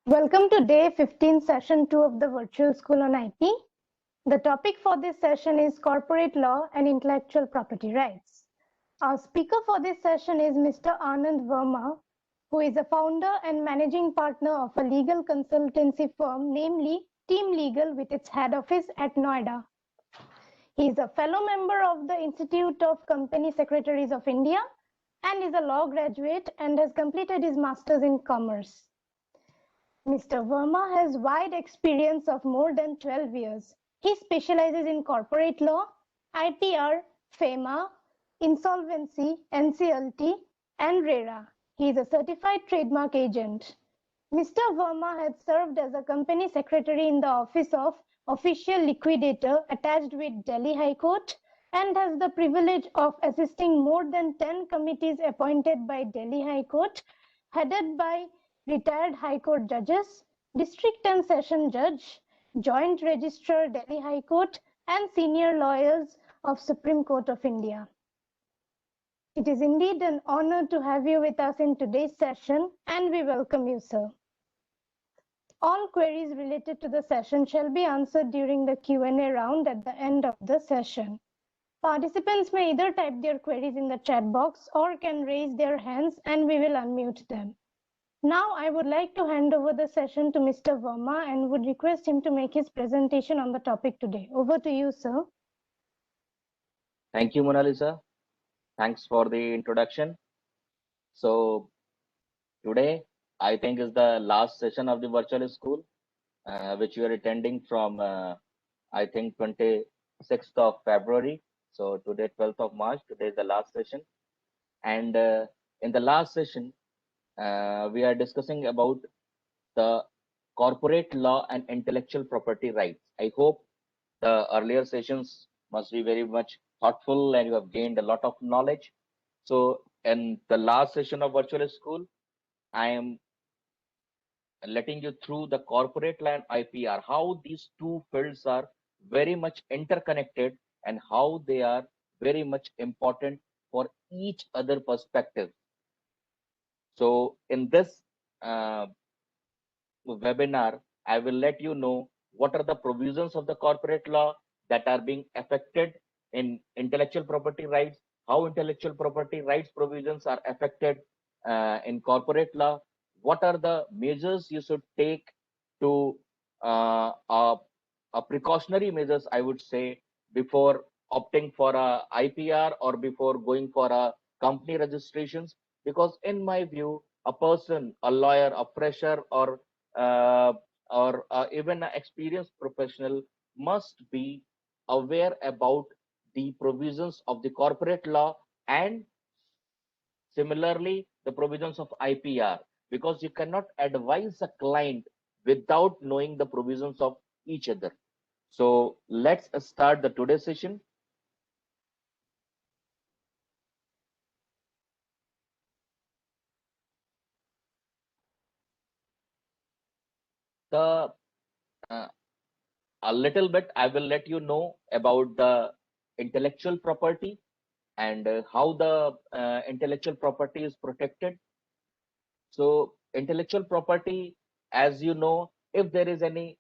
Welcome to day 15, session 2 of the virtual school on IP. The topic for this session is corporate law and intellectual property rights. Our speaker for this session is Mr. Anand Verma, who is a founder and managing partner of a legal consultancy firm, namely Team Legal, with its head office at Noida. He is a fellow member of the Institute of Company Secretaries of India and is a law graduate and has completed his master's in commerce. Mr. Verma has wide experience of more than 12 years. He specializes in corporate law, IPR, FEMA, insolvency, NCLT, and RERA. He is a certified trademark agent. Mr. Verma had served as a company secretary in the office of official liquidator attached with Delhi High Court and has the privilege of assisting more than 10 committees appointed by Delhi High Court, headed by retired High Court judges, district and session judge, joint registrar Delhi High Court, and senior lawyers of Supreme Court of India. It is indeed an honor to have you with us in today's session, and we welcome you, sir. All queries related to the session shall be answered during the Q&A round at the end of the session. Participants may either type their queries in the chat box or can raise their hands and we will unmute them. Now I would like to hand over the session to Mr. Verma and would request him to make his presentation on the topic today. Over to you, sir. Thank you, Mona Lisa. Thanks for the introduction. So today, I think is the last session of the virtual school, which we are attending from, I think, 26th of February. So today, 12th of March, today is the last session. And in the last session, we are discussing about the corporate law and intellectual property rights. I hope the earlier sessions must be very much thoughtful and you have gained a lot of knowledge. So in the last session of virtual school, I am letting you through the corporate law and IPR, how these two fields are very much interconnected and how they are very much important for each other perspective. So in this webinar, I will let you know what are the provisions of the corporate law that are being affected in intellectual property rights, how intellectual property rights provisions are affected in corporate law, what are the measures you should take to a precautionary measures, I would say, before opting for a IPR or before going for a company registrations. Because in my view, a person, a lawyer, a fresher, or even an experienced professional must be aware about the provisions of the corporate law and similarly the provisions of IPR, because you cannot advise a client without knowing the provisions of each other. So let's start the today's session. The a little bit I will let you know about the intellectual property and how the intellectual property is protected. So intellectual property, as you know, if there is any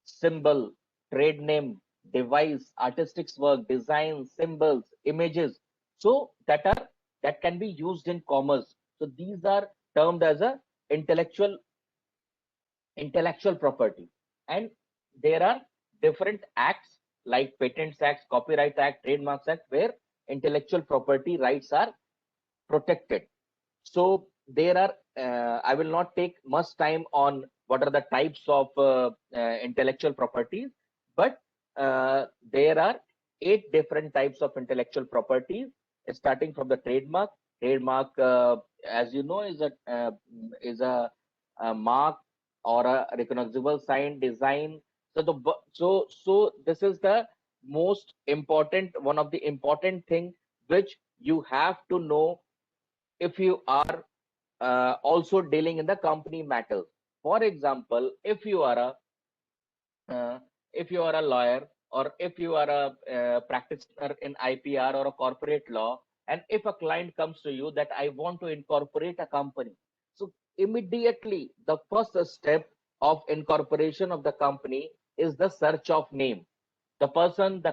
symbol, trade name, device, artistic work, design, symbols, images, so that can be used in commerce. So these are termed as a intellectual property, and there are different acts like Patents Act, Copyright Act, Trademarks Act, where intellectual property rights are protected. So there are I will not take much time on what are the types of intellectual properties, but there are 8 different types of intellectual properties, starting from the trademark. Trademark, as you know, is a mark or a recognizable sign, design. So this is the most important, one of the important thing which you have to know if you are also dealing in the company matters. For example, if you are a lawyer, or if you are a practitioner in IPR or a corporate law, and if a client comes to you that I want to incorporate a company, so immediately the first step of incorporation of the company is the search of name. The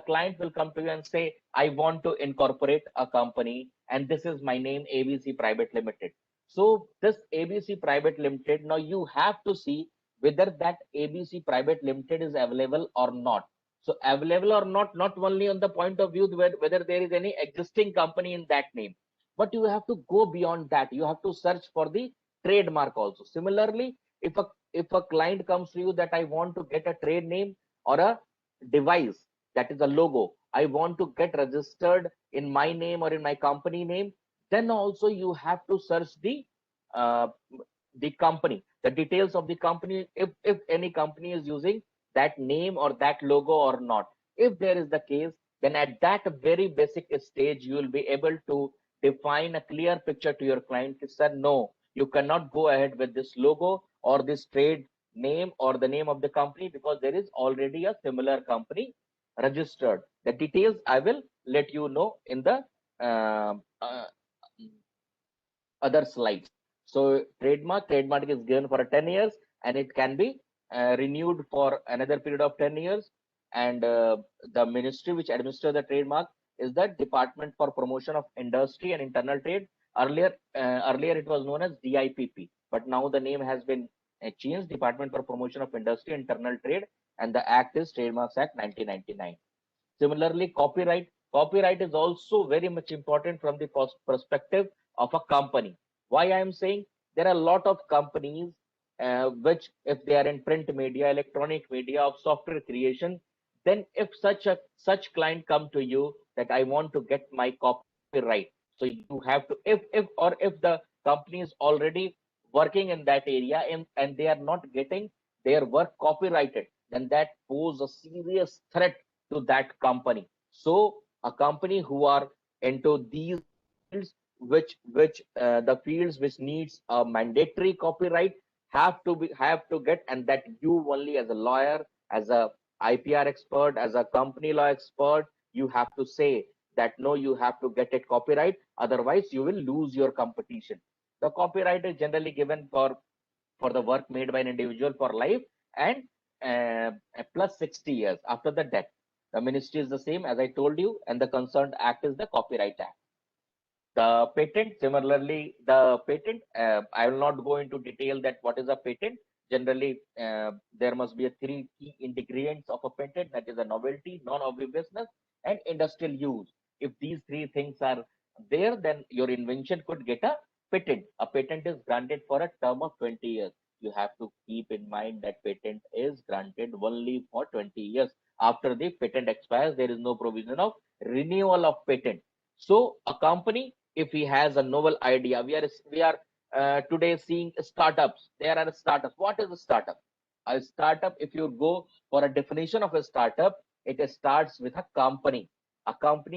client will come to you and say, I want to incorporate a company and this is my name, ABC Private Limited. So this ABC Private Limited, now you have to see whether that ABC Private Limited is available or not. So available or not, not only on the point of view whether there is any existing company in that name, but you have to go beyond that. You have to search for the trademark also. Similarly, if a client comes to you that I want to get a trade name or a device, that is a logo, I want to get registered in my name or in my company name, then also you have to search uh, the company, the details of the company, if any company is using that name or that logo or not. If there is the case, then at that very basic stage you will be able to define a clear picture to your client. Sir, no, you cannot go ahead with this logo or this trade name or the name of the company because there is already a similar company registered. The details I will let you know in the uh, uh, other slides. So trademark is given for 10 years and it can be renewed for another period of 10 years. And the ministry which administers the trademark is the Department for Promotion of Industry and Internal Trade. Earlier it was known as DIPP, but now the name has been changed, Department for Promotion of Industry and Internal Trade, and the act is Trademarks Act 1999. Similarly, copyright is also very much important from the perspective of a company. Why I am saying, there are a lot of companies which, if they are in print media, electronic media, of software creation, then if such client come to you that I want to get my copyright, so you have to, if the company is already working in that area and they are not getting their work copyrighted, then that poses a serious threat to that company. So a company who are into these fields, which the fields which needs a mandatory copyright, have to get, and that you only as a lawyer, as a IPR expert, as a company law expert, you have to say that no, you have to get it copyright, otherwise you will lose your competition. The copyright is generally given for the work made by an individual for life and plus 60 years after the death. The ministry is the same as I told you, and the concerned act is the Copyright Act. The patent, similarly, the patent, I will not go into detail that what is a patent. Generally, there must be a three key ingredients of a patent, that is a novelty, non-obviousness, and industrial use. If these three things are there, then your invention could get a patent. A patent is granted for a term of 20 years. You have to keep in mind that patent is granted only for 20 years. After the patent expires, there is no provision of renewal of patent. So a company, if he has a novel idea, we are today seeing startups. There are startups. What is a startup? A startup, if you go for a definition of a startup, it starts with a company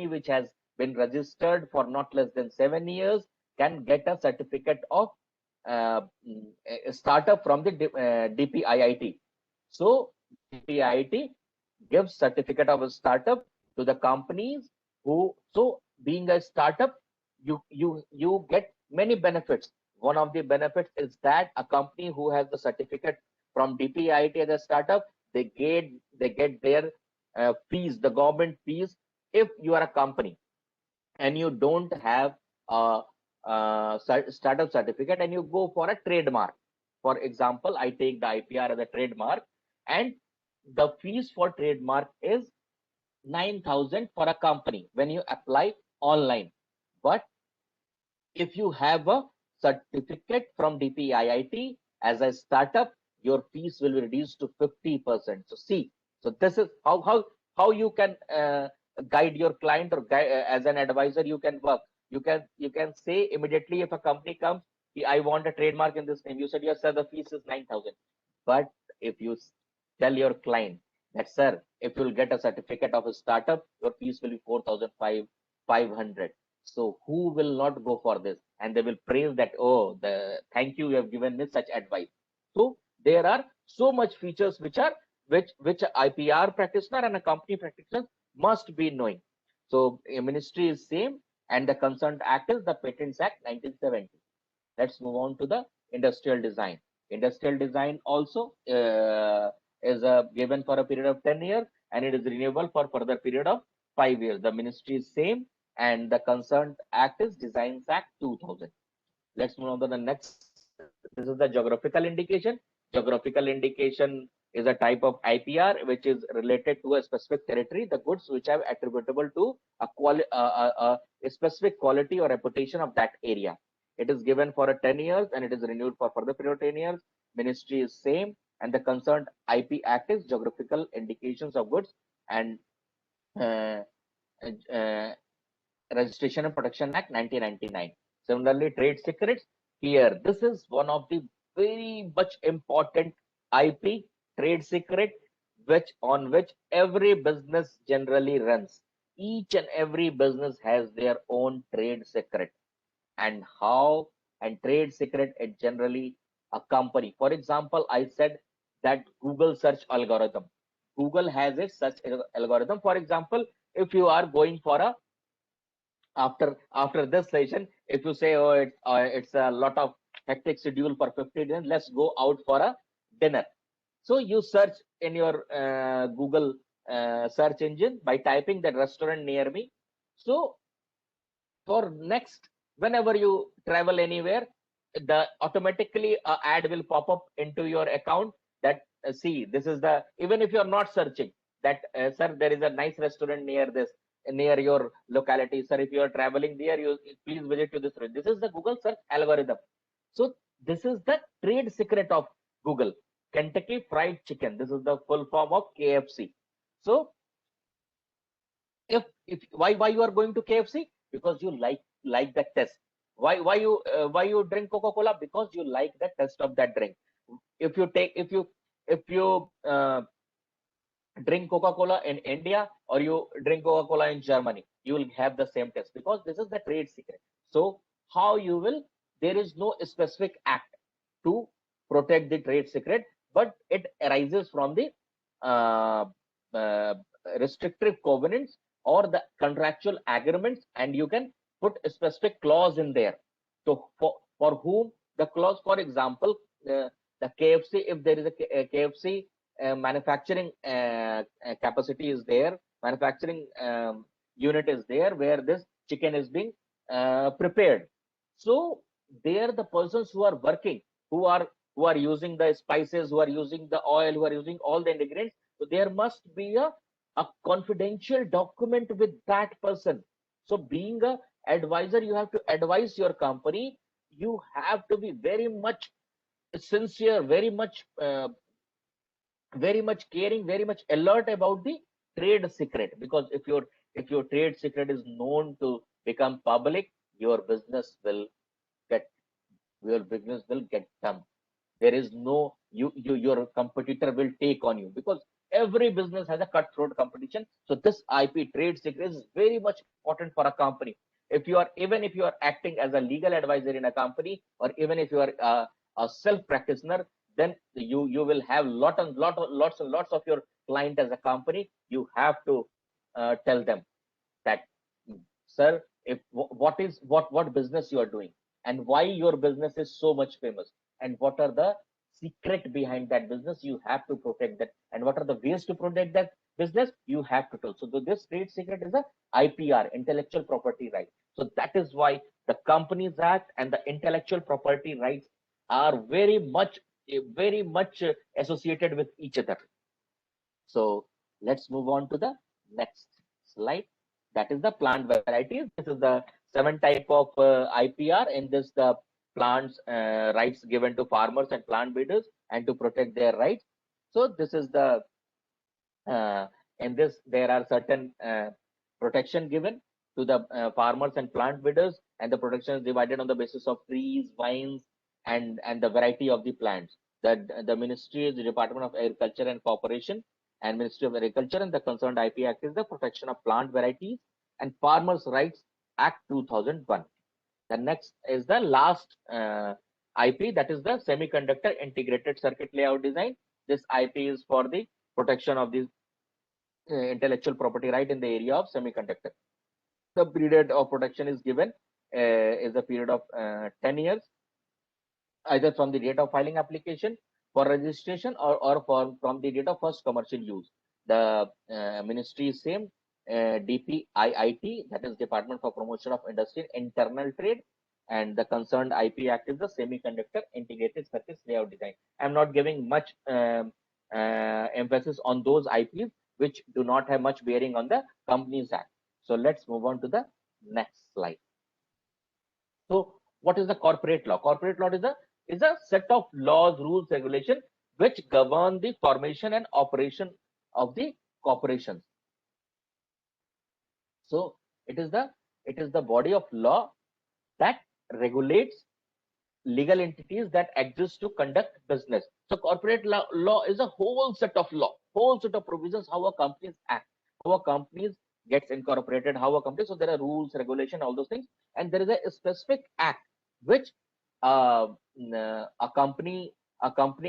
which has been registered for not less than 7 years, can get a certificate of uh, a startup from the DPIIT. So DPIIT gives certificate of a startup to the companies who, so being a startup, you get many benefits. One of the benefits is that a company who has the certificate from DPIIT as a startup, they get their fees, the government fees. If you are a company and you don't have a, startup certificate and you go for a trademark, for example, I take the IPR as a trademark, and the fees for trademark is 9,000 for a company when you apply online. But if you have a certificate from DPIIT as a startup, your fees will be reduced to 50%. So see, so this is how you can guide your client, or as an advisor you can work. You can say immediately, if a company comes, I want a trademark in this name. You said, yes sir, the fees is 9,000. But if you tell your client that, sir, if you'll get a certificate of a startup, your fees will be 4,500. So who will not go for this? And they will praise that, oh, thank you, you have given me such advice. So there are so much features which IPR practitioner and a company practitioner must be knowing. So a ministry is same, and the concerned act is the Patents Act 1970. Let's move on to the industrial design. Industrial design also is given for a period of 10 years, and it is renewable for further period of 5 years. The ministry is same, and the concerned act is Designs Act 2000. Let's move on to the next. This is the geographical indication. Geographical indication is a type of IPR which is related to a specific territory, the goods which are attributable to a specific quality or reputation of that area. It is given for a 10 years and it is renewed for further period of 10 years. Ministry is same, and the concerned IP Act is Geographical Indications of Goods and uh, uh, Registration and Protection Act 1999. Similarly, trade secrets. Here, this is one of the very much important IP trade secret, on which every business generally runs. Each and every business has their own trade secret, and how and trade secret it generally a company. For example, I said that Google search algorithm. Google has a search algorithm. For example, if you are going for a after this session, if you say, oh, it's a lot of hectic schedule for 50 days, let's go out for a dinner. So you search in your Google search engine by typing that restaurant near me. So for next, whenever you travel anywhere, the automatically ad will pop up into your account that see, this is the, even if you're not searching that, sir, there is a nice restaurant near this, near your locality, sir, if you are traveling there, you please visit to this. This is the Google search algorithm. So this is the trade secret of Google. Kentucky Fried Chicken, this is the full form of KFC. So if why you are going to KFC? Because you like the taste. Why you drink Coca-Cola? Because you like the taste of that drink. If you drink Coca-Cola in India or you drink Coca-Cola in Germany, you will have the same taste, because this is the trade secret. So how you will, there is no specific act to protect the trade secret, but it arises from the uh, uh, restrictive covenants or the contractual agreements, and you can put a specific clause in there. So for whom the clause, for example, the KFC, if there is a KFC manufacturing capacity is there, manufacturing unit is there where this chicken is being prepared. So there the persons who are working, who are using the spices, who are using the oil, who are using all the ingredients, so there must be a confidential document with that person. So being a advisor, you have to advise your company, you have to be very much sincere, very much caring, very much alert about the trade secret, because if your trade secret is known to become public, your business will get dumped. There is no, your competitor will take on you, because every business has a cutthroat competition. So this IP trade secret is very much important for a company. If you are, even if you are acting as a legal advisor in a company, or even if you are a self practitioner, then you will have lots and lots of your client as a company. You have to tell them that, sir, if what business you are doing, and why your business is so much famous, and what are the secret behind that business, you have to protect that, and what are the ways to protect that business, you have to tell. So this trade secret is a IPR, intellectual property right. So that is why the Companies Act and the intellectual property rights are very much associated with each other. So let's move on to the next slide. That is the plant varieties. This is the 7 type of IPR. In this, the plants rights given to farmers and plant breeders and to protect their rights. So this is the in this there are certain protection given to the farmers and plant breeders, and the protection is divided on the basis of trees, vines, and the variety of the plants. The ministry is the Department of Agriculture and Cooperation, and Ministry of Agriculture, and the concerned IP Act is the Protection of Plant Varieties and Farmers' Rights Act 2001. The next is the last IP, that is the Semiconductor Integrated Circuit Layout Design. This IP is for the protection of the intellectual property right in the area of semiconductor. The period of protection is given is a period of 10 years. either from the date of filing application for registration or from the date of first commercial use. The ministry is same, DPIIT, that is Department for Promotion of Industry and Internal Trade, and the concerned IP Act is the Semiconductor Integrated Circuits Layout Design. I'm not giving much emphasis on those IPs which do not have much bearing on the Companies Act. So let's move on to the next slide. So what is the corporate law? Corporate law is a set of laws, rules, regulations which govern the formation and operation of the corporations. So it is the body of law that regulates legal entities that exist to conduct business. So corporate law is a whole set of law, whole set of provisions how a companies act, how a companies gets incorporated, how a company. So there are rules, regulation, all those things, and there is a specific act which a company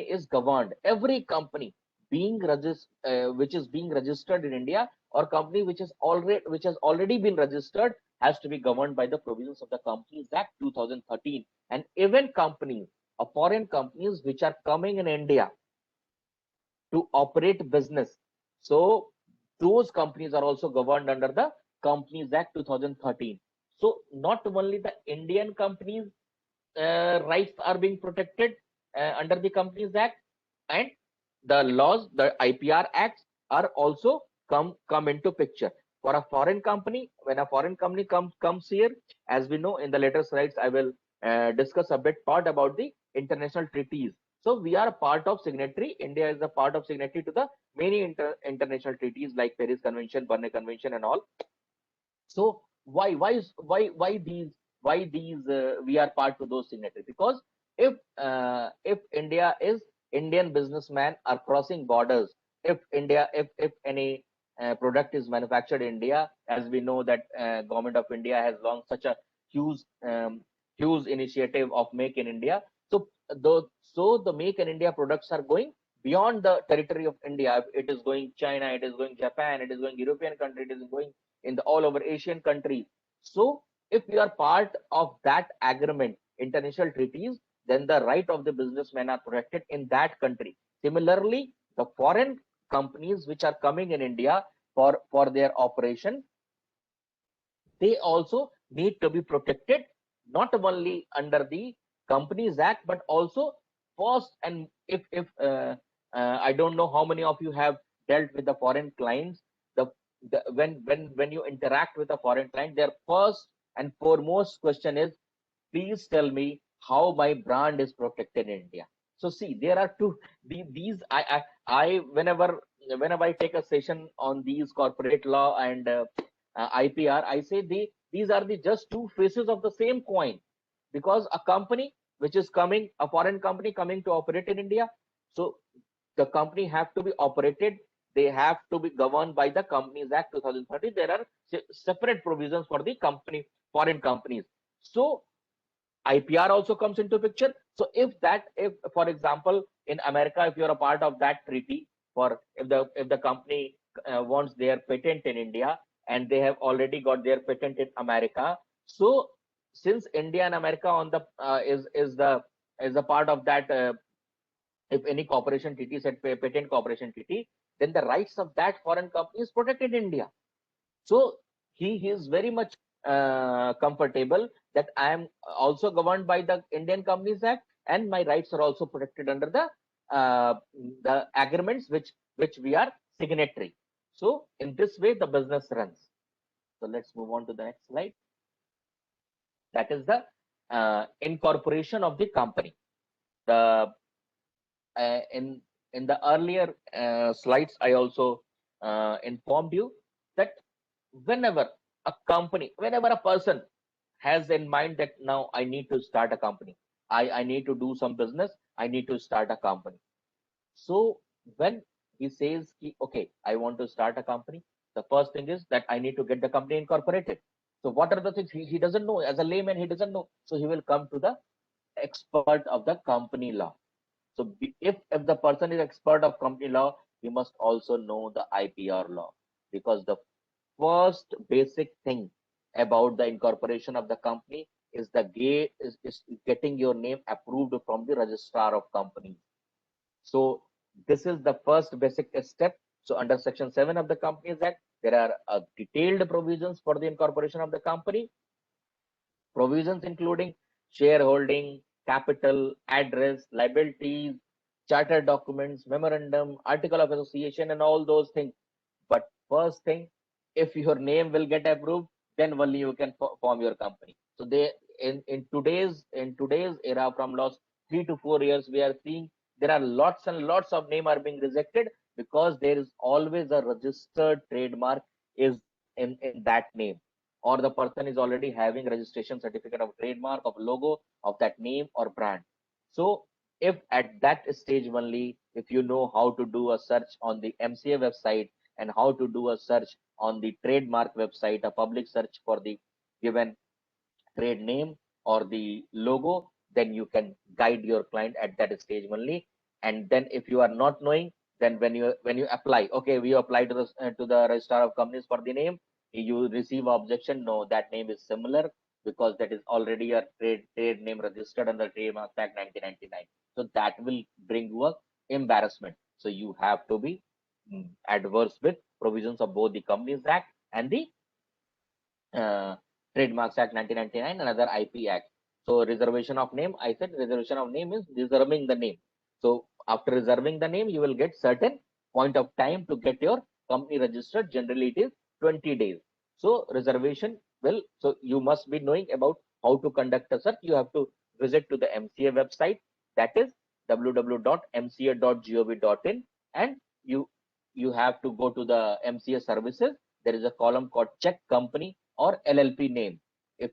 is governed. Every company being which is being registered in India, or company which has already been registered, has to be governed by the provisions of the Companies Act 2013. And even companies, or foreign companies which are coming in India to operate business, so those companies are also governed under the Companies Act 2013. So not only the Indian companies rights are being protected under the Companies Act, and the laws, the IPR acts are also come into picture. For a foreign company, when a foreign company comes here, as we know in the later slides, I will discuss a bit part about the international treaties. So we are a part of signatory. India is a part of signatory to the many international treaties like Paris Convention, Berne Convention, and all. So why these we are part of those signatories? Because if Indian businessmen are crossing borders, if any product is manufactured in India, as we know that government of India has launched such a huge initiative of Make in India. So the Make in India products are going beyond the territory of India. It is going China, it is going Japan, it is going European country, it is going in the all over Asian countries. So if we are part of that agreement, international treaties, then the right of the businessmen are protected in that country. Similarly, the foreign companies which are coming in India for their operation, they also need to be protected, not only under the Companies Act, but also first. And if I don't know how many of you have dealt with the foreign clients, when you interact with a foreign client, their first and foremost question is, please tell me how my brand is protected in India. So see, there are these I whenever I take a session on these corporate law and IPR, I say these are the just two faces of the same coin. Because a company which is coming, a foreign company coming to operate in India, so the company have to be operated, they have to be governed by the Companies Act 2030. There are separate provisions for the foreign companies. So IPR also comes into picture. So if for example in America, if you're a part of that treaty, for if the company wants their patent in India and they have already got their patent in America, so since India and America on the is a part of that, if any cooperation treaty said patent cooperation treaty, then the rights of that foreign company is protected in India. So he is very much comfortable that I am also governed by the Indian Companies Act, and my rights are also protected under the agreements which we are signatory. So in this way the business runs. So let's move on to the next slide. That is the incorporation of the company. The in the earlier slides, I also informed you that whenever a person has in mind that now I need to start a company, I need to do some business, I need to start a company. So when he says, okay, I want to start a company, the first thing is that I need to get the company incorporated. So what are the things he doesn't know? As a layman, he doesn't know. So he will come to the expert of the company law. So if the person is expert of company law, he must also know the IPR law, because the first basic thing about the incorporation of the company is getting your name approved from the registrar of companies. So this is the first basic step. So under Section 7 of the Companies Act, there are detailed provisions for the incorporation of the company. Provisions including shareholding, capital, address, liabilities, charter documents, memorandum, article of association, and all those things. But first thing, if your name will get approved, then only you can form your company. So they in today's era, from last 3 to 4 years, we are seeing there are lots and lots of name are being rejected because there is always a registered trademark is in that name, or the person is already having registration certificate of trademark, of logo, of that name or brand. So if at that stage only, if you know how to do a search on the MCA website and how to do a search on the trademark website, a public search for the given trade name or the logo, then you can guide your client at that stage only. And then if you are not knowing, then when you apply, okay, we apply to the registrar of companies for the name, you receive objection, no, that name is similar because that is already a trade name registered under Trademark Act 1999. So that will bring you a embarrassment. So you have to be adverse with provisions of both the Companies Act and the Trademarks Act 1999 and other IP Act. So reservation of name, I said reservation of name is reserving the name. So after reserving the name, you will get certain point of time to get your company registered. Generally, it is 20 days. So reservation will, so you must be knowing about how to conduct a search. You have to visit to the MCA website, that is www.mca.gov.in, and you have to go to the MCA services. There is a column called check company or LLP name. If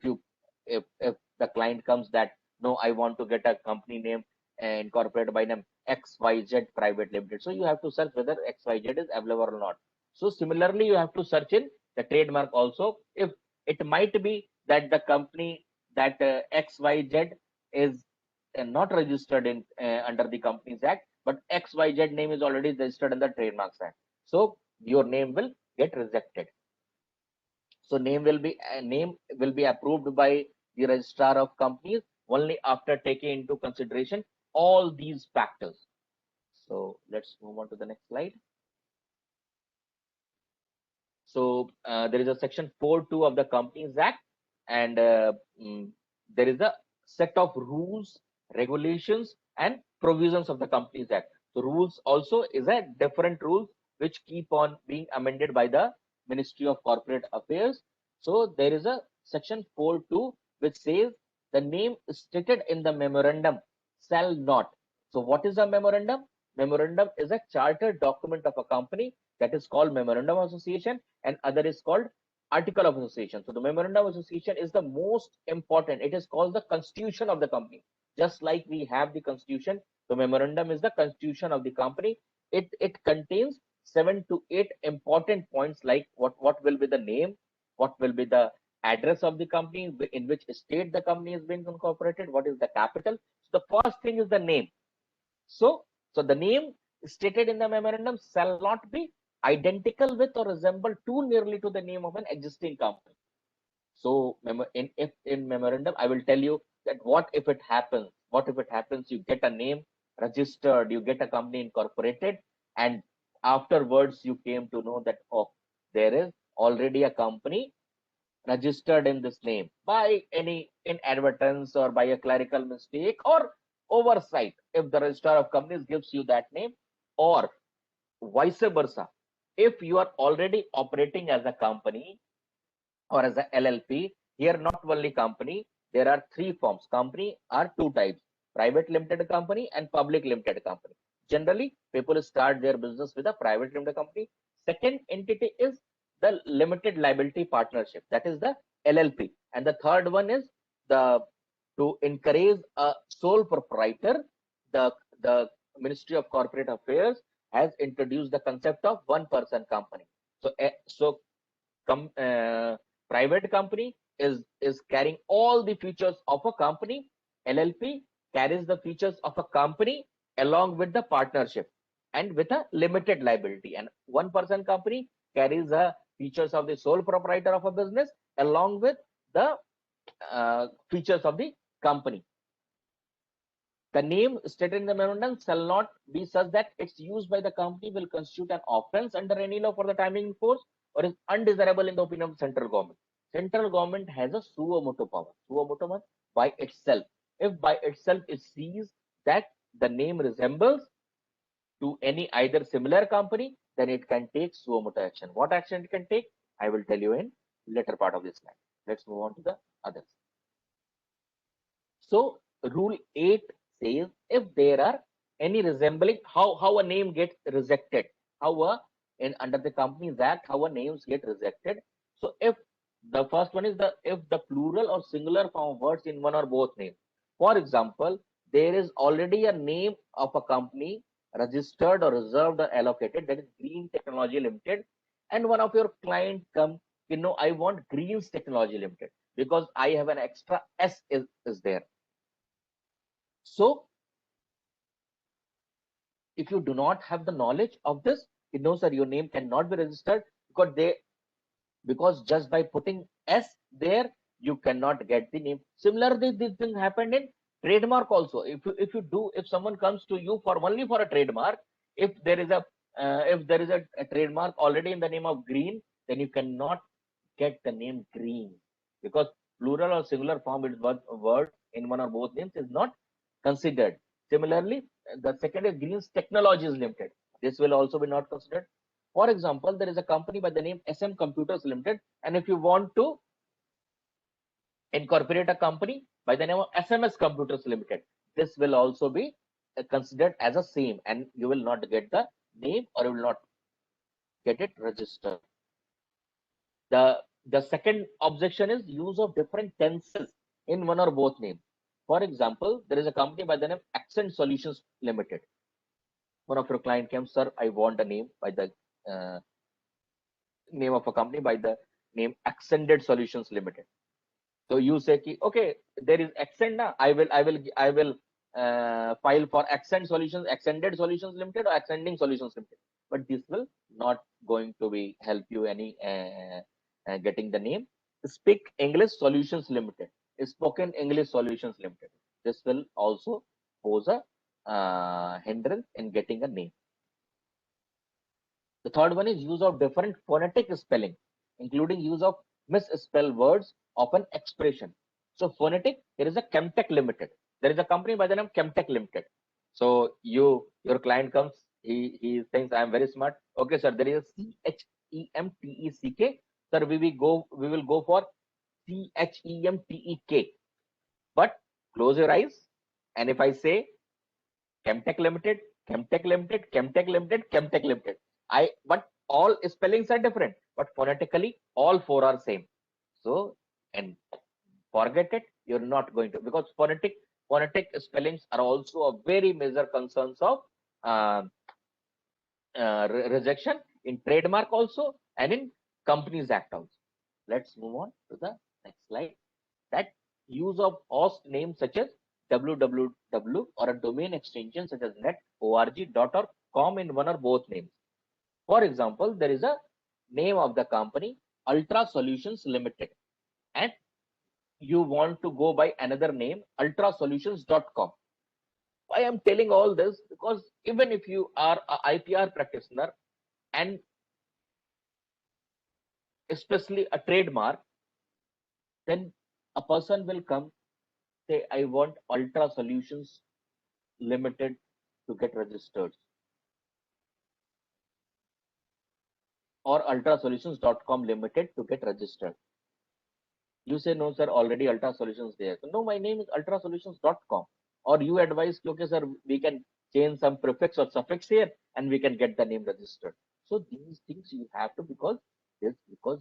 the client comes that no, I want to get a company name incorporated by name XYZ Private Limited, so you have to search whether XYZ is available or not. So similarly, you have to search in the trademark also. If it might be that the company that XYZ is not registered in under the Companies Act, but XYZ name is already registered in the Trademarks Act, so your name will get rejected. So name will be approved by the registrar of companies only after taking into consideration all these factors. So let's move on to the next slide. So there is a section 4.2 of the Companies Act, and there is a set of rules, regulations, and provisions of the Companies Act. So rules also is a different rules which keep on being amended by the Ministry of Corporate Affairs. So there is a section 4.2 which says the name stated in the memorandum shall not. So what is a memorandum? Memorandum is a chartered document of a company that is called memorandum of association, and other is called article of association. So the memorandum of association is the most important. It is called the constitution of the company. Just like we have the constitution, the memorandum is the constitution of the company. It contains 7 to 8 important points, like what will be the name, what will be the address of the company, in which state the company is being incorporated, what is the capital. So the first thing is the name. So the name stated in the memorandum shall not be identical with or resemble too nearly to the name of an existing company. So in memorandum, I will tell you that what if it happens? What if it happens? You get a name registered, you get a company incorporated, and afterwards you came to know that, oh, there is already a company registered in this name by any inadvertence or by a clerical mistake or oversight. If the registrar of companies gives you that name, or vice versa, if you are already operating as a company or as a LLP, here not only company, there are 3 forms. Company are 2 types: private limited company and public limited company. Generally, people start their business with a private limited company. Second entity is the limited liability partnership, that is the LLP, and the third one is the to encourage a sole proprietor. The Ministry of Corporate Affairs has introduced the concept of one person company. So private company is carrying all the features of a company. LLP carries the features of a company along with the partnership and with a limited liability, and one person company carries the features of the sole proprietor of a business along with the features of the company. The name stated in the memorandum shall not be such that its use by the company will constitute an offense under any law for the time in force or is undesirable in the opinion of central government. Central government has a suo motu power. Suo motu means by itself. If by itself it sees that the name resembles to any either similar company, then it can take suo motu action. What action it can take, I will tell you in later part of this slide. Let's move on to the others. So rule 8 says if there are any resembling, how a name gets rejected, under the Companies Act, how a names get rejected. So if the first one is if the plural or singular form of words in one or both names. For example, there is already a name of a company registered or reserved or allocated, that is Green Technology Limited, and one of your client come, I want Greens Technology Limited because I have an extra S is there. So if you do not have the knowledge of this, sir, your name cannot be registered because just by putting S there, you cannot get the name. Similarly, this thing happened in trademark also. If someone comes to you only for a trademark, if there is a trademark already in the name of Green, then you cannot get the name Green because plural or singular form is word in one or both names is not considered. Similarly, the second is Greens Technologies Limited. This will also be not considered. For example, there is a company by the name SM Computers Limited, and if you want to incorporate a company by the name of SMS Computers Limited, this will also be considered as a same, and you will not get the name or you will not get it registered. The second objection is use of different tenses in one or both names. For example, there is a company by the name Accent Solutions Limited. One of your client came, sir, I want a name by the name of a company by the name Accented Solutions Limited. So you say, okay, there is Accent now. I will file for Accent Solutions, Accented Solutions Limited or Accenting Solutions Limited. But this will not going to be help you any getting the name. Speak English Solutions Limited, Spoken English Solutions Limited. This will also pose a hindrance in getting a name. The third one is use of different phonetic spelling, including use of misspelled words of an expression. So phonetic, there is a Chemtech Limited. There is a company by the name Chemtech Limited. So your client comes, he thinks I am very smart. Okay, sir, there is a CHEMTECK. Sir, we will go for CHEMTEK. But close your eyes, and if I say Chemtech Limited, Chemtech Limited, Chemtech Limited, Chemtech Limited, but all spellings are different, but phonetically all four are same. So, and forget it, you're not going to, because phonetic spellings are also a very major concerns of rejection in trademark also and in Companies Act also. Let's move on to the next slide. That use of host names such as www or a domain extension such as net, org, .or, .com in one or both names. For example, there is a name of the company Ultra Solutions Limited, and you want to go by another name ultrasolutions.com. Why I'm telling all this? Because even if you are a IPR practitioner and especially a trademark, then a person will come, say, I want Ultra Solutions Limited to get registered, or ultrasolutions.com limited to get registered. You say, no, sir, already Ultra Solutions there. So, no, my name is ultrasolutions.com. Or you advise, okay, sir, we can change some prefix or suffix here and we can get the name registered. So these things you have to, because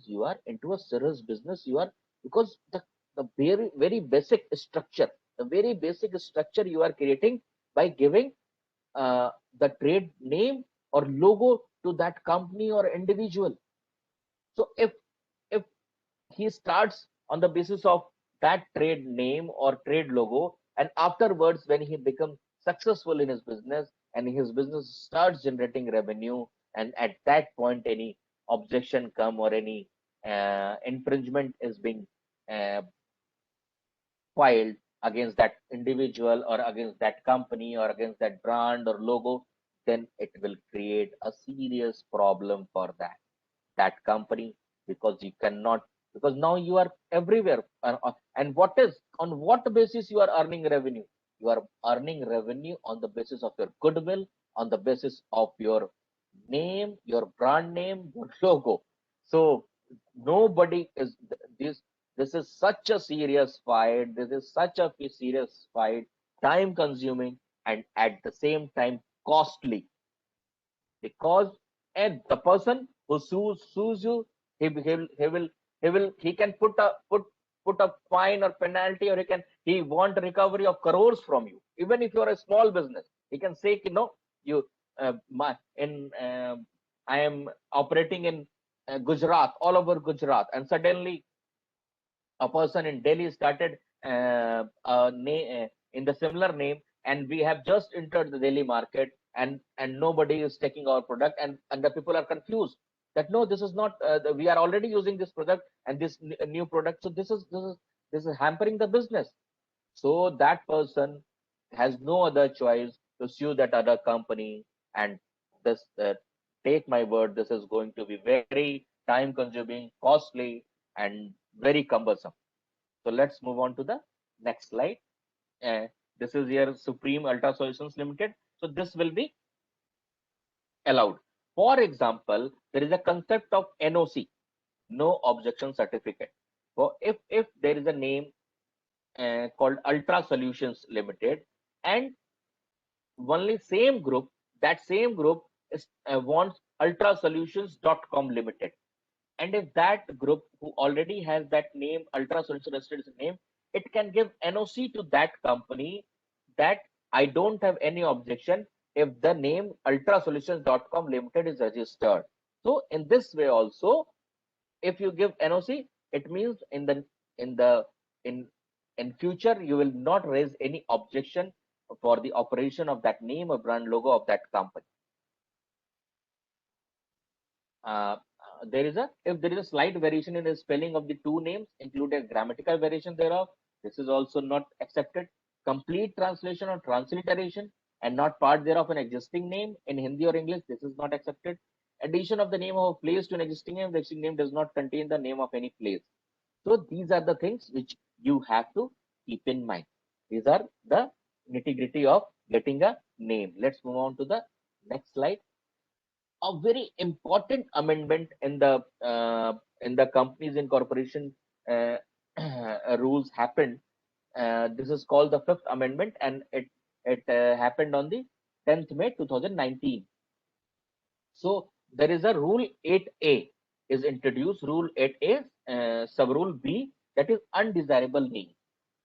you are into a serious business, because the very basic structure, you are creating by giving the trade name or logo to that company or individual. So if he starts on the basis of that trade name or trade logo, and afterwards when he becomes successful in his business and his business starts generating revenue, and at that point any objection come or any infringement is being filed against that individual or against that company or against that brand or logo, then it will create a serious problem for that company, because you cannot, because now you are everywhere. And what is, on what basis you are earning revenue? You are earning revenue on the basis of your goodwill, on the basis of your name, your brand name, your logo. So nobody is this. This is such a serious fight. This is such a serious fight, time consuming, and at the same time costly, because and the person who sues you, he can put a fine or penalty, or he want recovery of crores from you. Even if you are a small business, he can say, you my in I am operating in Gujarat, all over Gujarat, and suddenly a person in Delhi started in the similar name, and we have just entered the Delhi market, and nobody is taking our product, and the people are confused that no, this is not. We are already using this product and this new product, so this is hampering the business. So that person has no other choice to sue that other company, and this take my word, this is going to be very time consuming, costly, and very cumbersome. So let's move on to the next slide. Uh, this is your Supreme Ultra Solutions Limited. So this will be allowed. For example, there is a concept of NOC, no objection certificate. So if there is a name called Ultra Solutions Limited, and only same group, that same group wants ultrasolutions.com limited, and if that group who already has that name, Ultra Solutions listed as a name, it can give NOC to that company that I don't have any objection if the name ultrasolutions.com limited is registered. So in this way also, if you give NOC, it means in the in in future you will not raise any objection for the operation of that name or brand logo of that company. There is a if there is a slight variation in the spelling of the two names, include a grammatical variation thereof, this is also not accepted. Complete translation or transliteration and not part thereof an existing name in Hindi or English, this is not accepted. Addition of the name of a place to an existing name, the existing name does not contain the name of any place. So these are the things which you have to keep in mind. These are the nitty-gritty of getting a name. Let's move on to the next slide. A very important amendment in the companies incorporation uh, rules happened. This is called the Fifth Amendment, and it happened on the 10th May 2019. So there is a Rule 8A is introduced. Rule 8A, sub-rule B, that is undesirable name.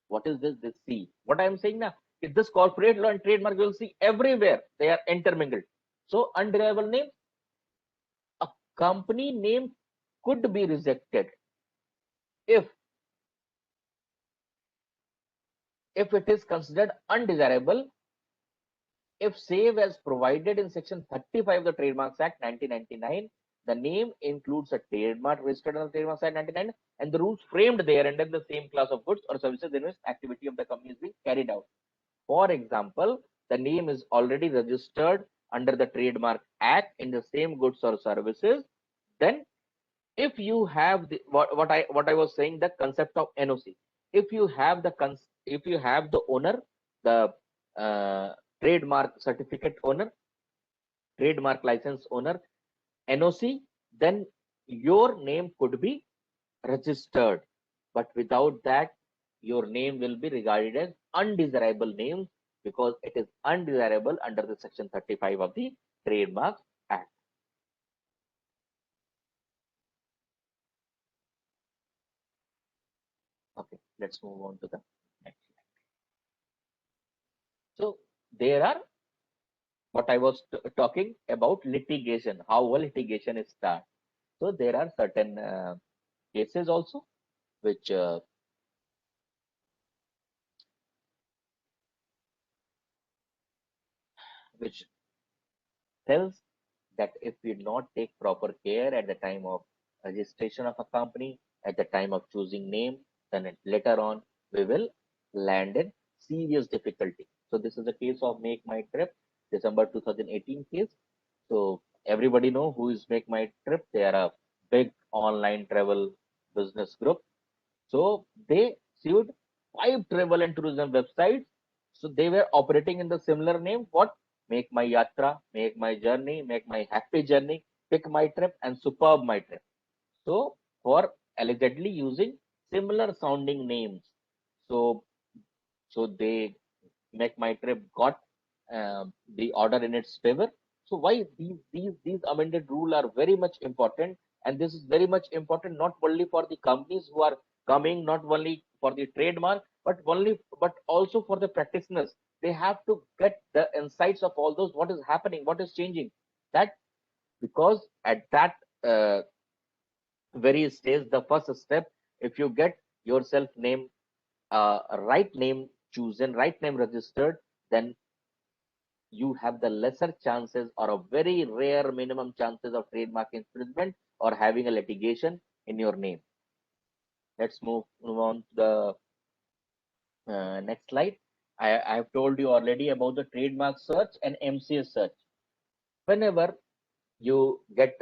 What is this? This C. What I am saying now is this corporate law and trademark, you will see everywhere they are intermingled. So undesirable name, a company name could be rejected if it is considered undesirable, if save as provided in section 35 of the Trademarks Act 1999, the name includes a trademark registered under Trademarks Act 1999 and the rules framed there under the same class of goods or services in which activity of the company is being carried out. For example, the name is already registered under the Trademark Act in the same goods or services, then if you have the what I was saying, the concept of NOC, if you have the owner, the trademark certificate owner, trademark license owner, NOC, then your name could be registered. But without that, your name will be regarded as undesirable name, because it is undesirable under the section 35 of the Trademarks Act. Okay, let's move on to the next slide. So there are, what I was talking about, litigation, how litigation is started. So there are certain cases also which which tells that if we not take proper care at the time of registration of a company, at the time of choosing name, then later on we will land in serious difficulty. So this is a case of Make My Trip, December 2018 case. So everybody know who is Make My Trip. They are a big online travel business group. So they sued 5 travel and tourism websites. So they were operating in the similar name. What? Make My Yatra, Make My Journey, Make My Happy Journey, Pick My Trip, and Superb My Trip. So for allegedly using similar sounding names. So they Make My Trip got the order in its favor. So why these amended rule are very much important, and this is very much important not only for the companies who are coming, not only for the trademark, but also for the practitioners. They have to get the insights of all those, what is happening, what is changing. That because at that uh, very stage, the first step, if you get yourself name right name chosen, right name registered, then you have the lesser chances or a very rare minimum chances of trademark infringement or having a litigation in your name. Let's move on to the next slide. I have told you already about the trademark search and MCA search. Whenever you get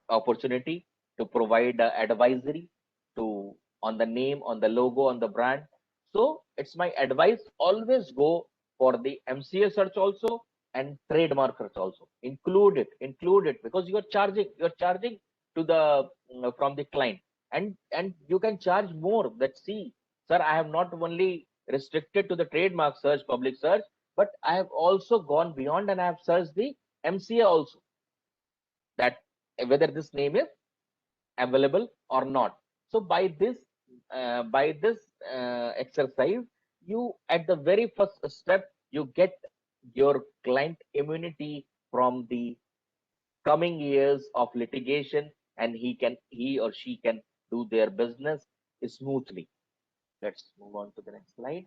opportunity to provide advisory to on the name, on the logo, on the brand, so it's my advice, always go for the MCA search also and trademark search also. Include it because you're charging to the from the client, and you can charge more. That, see, sir, I have not only restricted to the trademark search, public search, but I have also gone beyond and I have searched the MCA also, that whether this name is available or not. So by this exercise, you at the very first step, you get your client immunity from the coming years of litigation, and he or she can do their business smoothly. Let's move on to the next slide.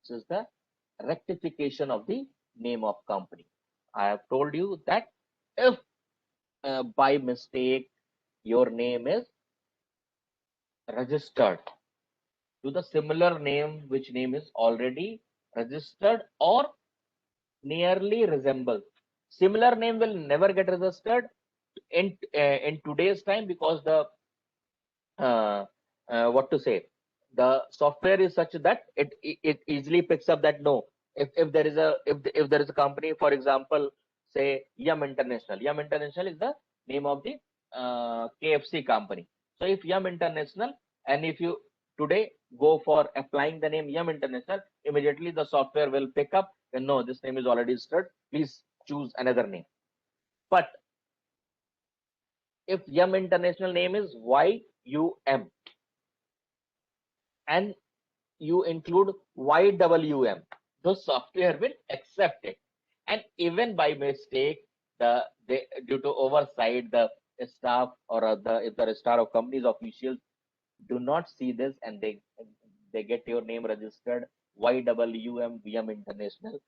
This is the rectification of the name of company. I have told you that if by mistake your name is registered to the similar name, which name is already registered or nearly resembles. Similar name will never get registered in today's time, because the uh, what to say, the software is such that it easily picks up that no, if there is a if there is a company, for example, say Yum International. Yum International is the name of the KFC company. So if Yum International, and if you today go for applying the name Yum International, immediately the software will pick up and no, this name is already registered, please choose another name. But if Yum International name is YUM and you include YWM, the software will accept it. And even by mistake, due to oversight, the staff or if the star of company's officials do not see this, and they get your name registered YWM VM International.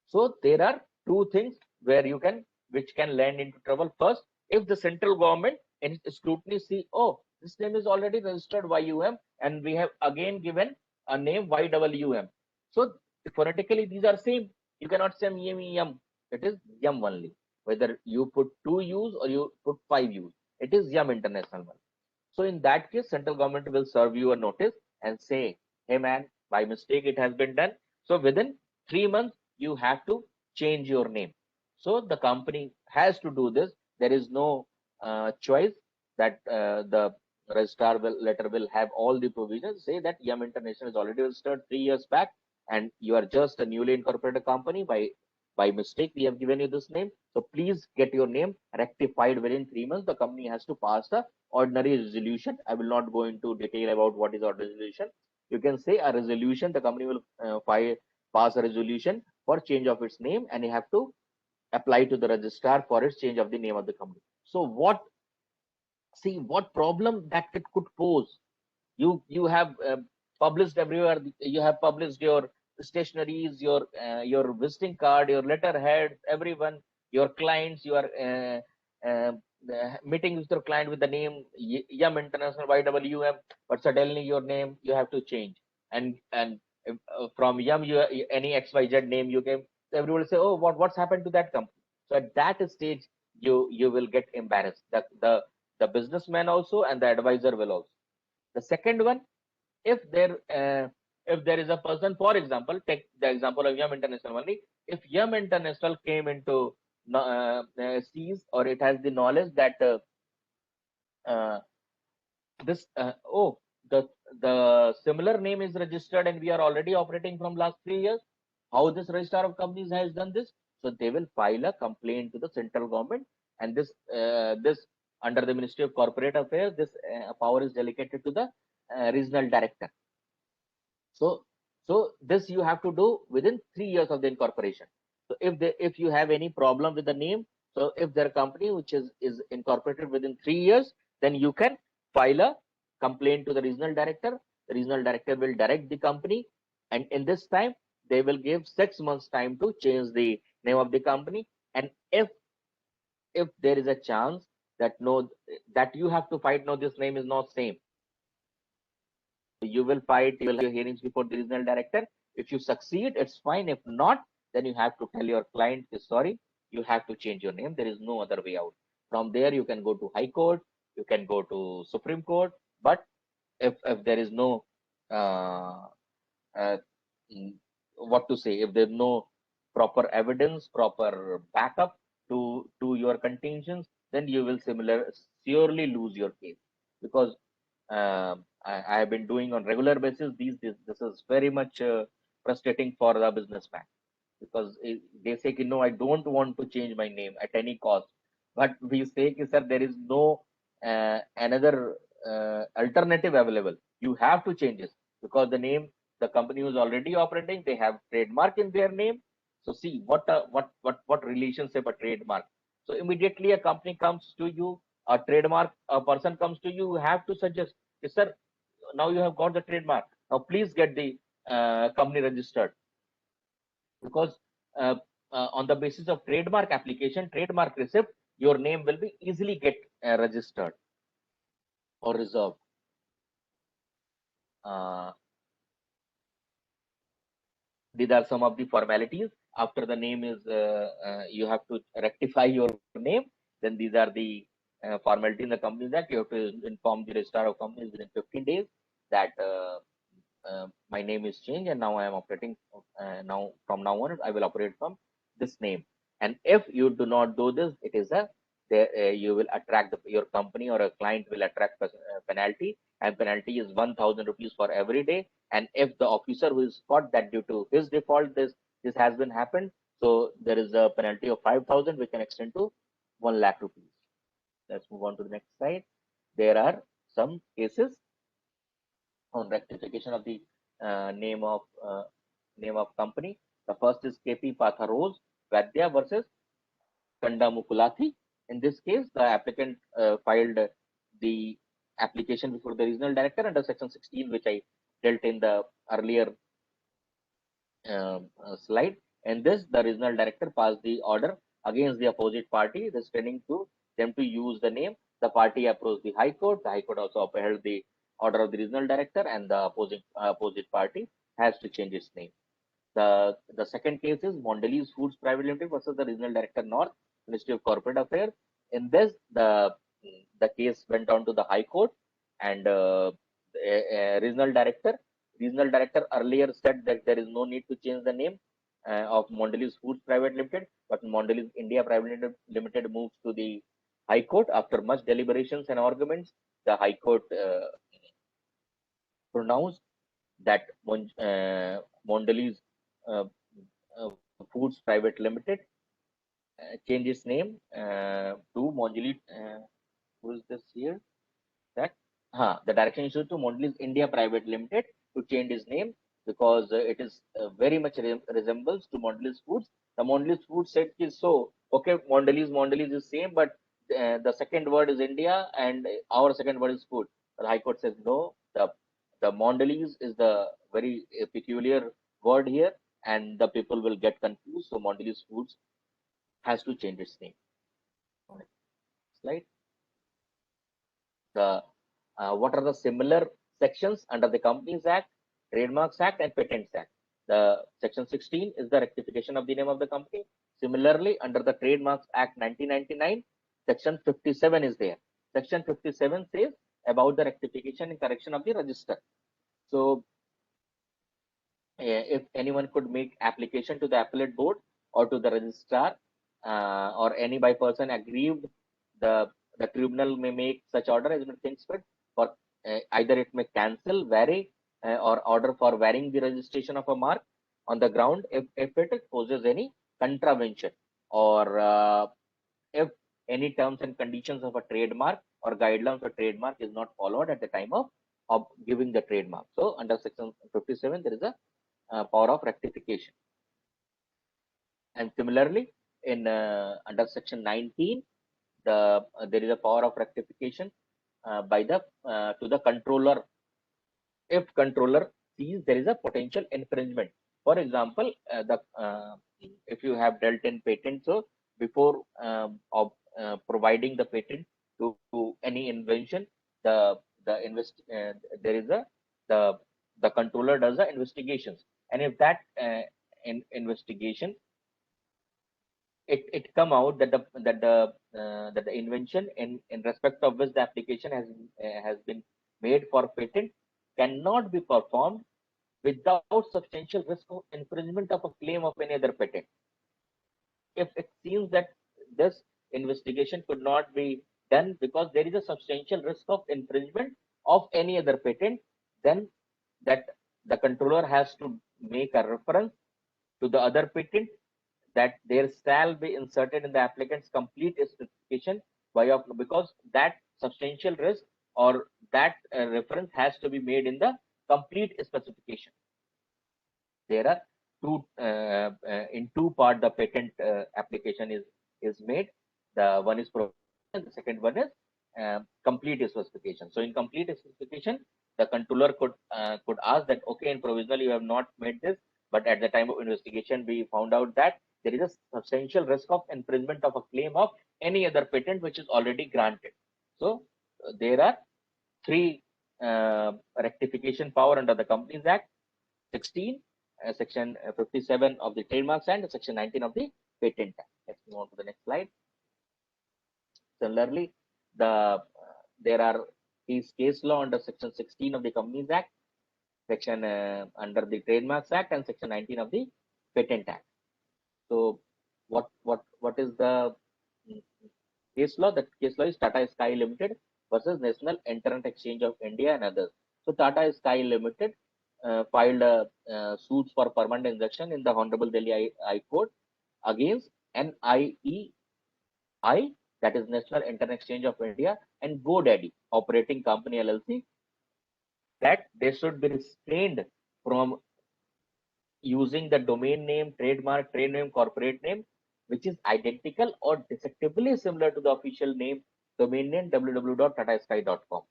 So there are two things where you can which can land into trouble. First, if the central government in scrutiny see, oh, this name is already registered YUM, and we have again given a name YWM. So phonetically these are same. You cannot say yum. It is yum only. Whether you put two U's or you put five U's, it is Yum International one. So in that case, central government will serve you a notice and say, hey man, by mistake it has been done. So within 3 months, you have to change your name. So the company has to do this. There is no choice that the registrar letter will have all the provisions. Say that Yum International is already registered 3 years back, and you are just a newly incorporated company. By mistake, we have given you this name. So please get your name rectified within 3 months. The company has to pass the ordinary resolution. I will not go into detail about what is ordinary resolution. You can say a resolution. The company will pass a resolution for change of its name, and you have to apply to the registrar for its change of the name of the company. So what problem that it could pose. You have published everywhere. You have published your stationaries, your visiting card, your letterhead, everyone, your clients, your meeting with your client with the name Yum International YWM, but suddenly your name you have to change, and from Yum you any XYZ name you gave, so everyone will say, oh, what's happened to that company? So at that stage you will get embarrassed. The businessman also and the advisor will also. The second one, if there is a person, for example, take the example of Yum International only. If Yum International came into sees, or it has the knowledge that uh, this oh, the similar name is registered and we are already operating from last 3 years, how this registrar of companies has done this, so they will file a complaint to the central government, and this under the Ministry of Corporate Affairs, this power is delegated to the regional director. So this you have to do within 3 years of the incorporation. So if you have any problem with the name, so if their company which is incorporated within 3 years, then you can file a complaint to the regional director. The regional director will direct the company, and in this time they will give 6 months time to change the name of the company. And if there is a chance that no, that you have to fight, no, this name is not same, you will fight, you will have your hearings before the regional director. If you succeed, it's fine. If not, then you have to tell your client, sorry, you have to change your name. There is no other way out. From there, you can go to High Court, you can go to Supreme Court. But if there is no uh, uh, what to say, if there's no proper evidence, proper backup to your contentions, then you will surely lose your case. Because I have been doing on regular basis. This is very much frustrating for the businessman, because they say, no, I don't want to change my name at any cost. But we say, sir, there is no another alternative available. You have to change it, because the company who is already operating, they have trademark in their name. So see what relationship a trademark. So immediately a company comes to you, a person comes to you, you have to suggest, sir, now you have got the trademark. Now please get the company registered, because uh, on the basis of trademark application, trademark receipt, your name will be easily get registered or reserved. Uh, these are some of the formalities. After the name is, you have to rectify your name. Then these are the formalities in the Companies Act. You have to inform the registrar of companies within 15 days that my name is changed, and now I am operating. Now from now on, I will operate from this name. And if you do not do this, it is you will attract your company or a client will attract penalty, and penalty is 1,000 rupees for every day. And if the officer who is caught that due to his default this has been happened, so there is a penalty of 5,000, which can extend to 1 lakh rupees. Let's move on to the next slide. There are some cases on rectification of the name of company. The first is KP Patharoz Vaidya versus Kanda Mukulathi. In this case, the applicant filed the application before the regional director under section 16, which I dealt in the earlier slide. And this, the regional director passed the order against the opposite party, restraining to them to use the name. The party approached the High Court. The High Court also upheld the order of the regional director, and the opposite party has to change its name. The second case is Mondelez Foods Private Limited versus the regional director North, Ministry of Corporate Affairs. In this, the case went on to the High Court, and regional director earlier said that there is no need to change the name of Mondelez Foods Private Limited, but Mondelez India Private Limited moves to the High Court. After much deliberations and arguments, the High Court pronounced that Mondelez uh, Foods Private Limited change its name to Mondelez. Who is this here? That the direction issued to Mondelez India Private Limited to change its name, because it is very much resembles to Mondelez Foods. The Mondelez Foods said is so okay. Mondelez is same, but the second word is India and our second word is food. The High Court says no. The Mondelez is the very peculiar word here, and the people will get confused. So Mondelez Foods has to change its name. slide. What are the similar sections under the Companies Act, Trademarks Act, and Patents Act? The section 16 is the rectification of the name of the company. Similarly, under the Trademarks Act 1999, section 57 is there. Section 57 says about the rectification and correction of the register. So if anyone could make application to the appellate board or to the registrar or any by person aggrieved, the tribunal may make such order as it thinks fit, for either it may cancel, vary, or order for varying the registration of a mark on the ground if it poses any contravention, or if any terms and conditions of a trademark or guidelines for trademark is not followed at the time of giving the trademark. So under section 57, there is a power of rectification. And similarly, in under section 19, there is a power of rectification by the to the controller if controller sees there is a potential infringement. For example, if you have dealt in patent, so before providing the patent to any invention, there is the controller does the investigations, and if that investigation it come out that the invention in respect of which the application has been made for patent cannot be performed without substantial risk of infringement of a claim of any other patent. If it seems that this investigation could not be done because there is a substantial risk of infringement of any other patent, then that the controller has to make a reference to the other patent that there shall be inserted in the applicant's complete specification because that substantial risk or that reference has to be made in the complete specification. There are in two part the patent application is made. The one is provisional, and the second one is complete specification. So in complete specification, the controller could ask that, okay, in provisional you have not made this, but at the time of investigation we found out that there is a substantial risk of infringement of a claim of any other patent which is already granted. So there are three rectification power under the Companies Act: 16, section 57 of the Trademarks Act, and section 19 of the Patent Act. Let's move on to the next slide. Similarly, there are case law under section 16 of the Companies Act, section under the Trademarks Act, and section 19 of the Patent Act. So what is the case law? That case law is Tata Sky Limited versus National Internet Exchange of India and others. So Tata Sky Limited filed suits for permanent injunction in the Honorable Delhi High Court against NIEI, that is National Internet Exchange of India, and GoDaddy Operating Company LLC, that they should be restrained from using the domain name, trademark, trade name, corporate name, which is identical or deceptively similar to the official name, domain name www.tatasky.com.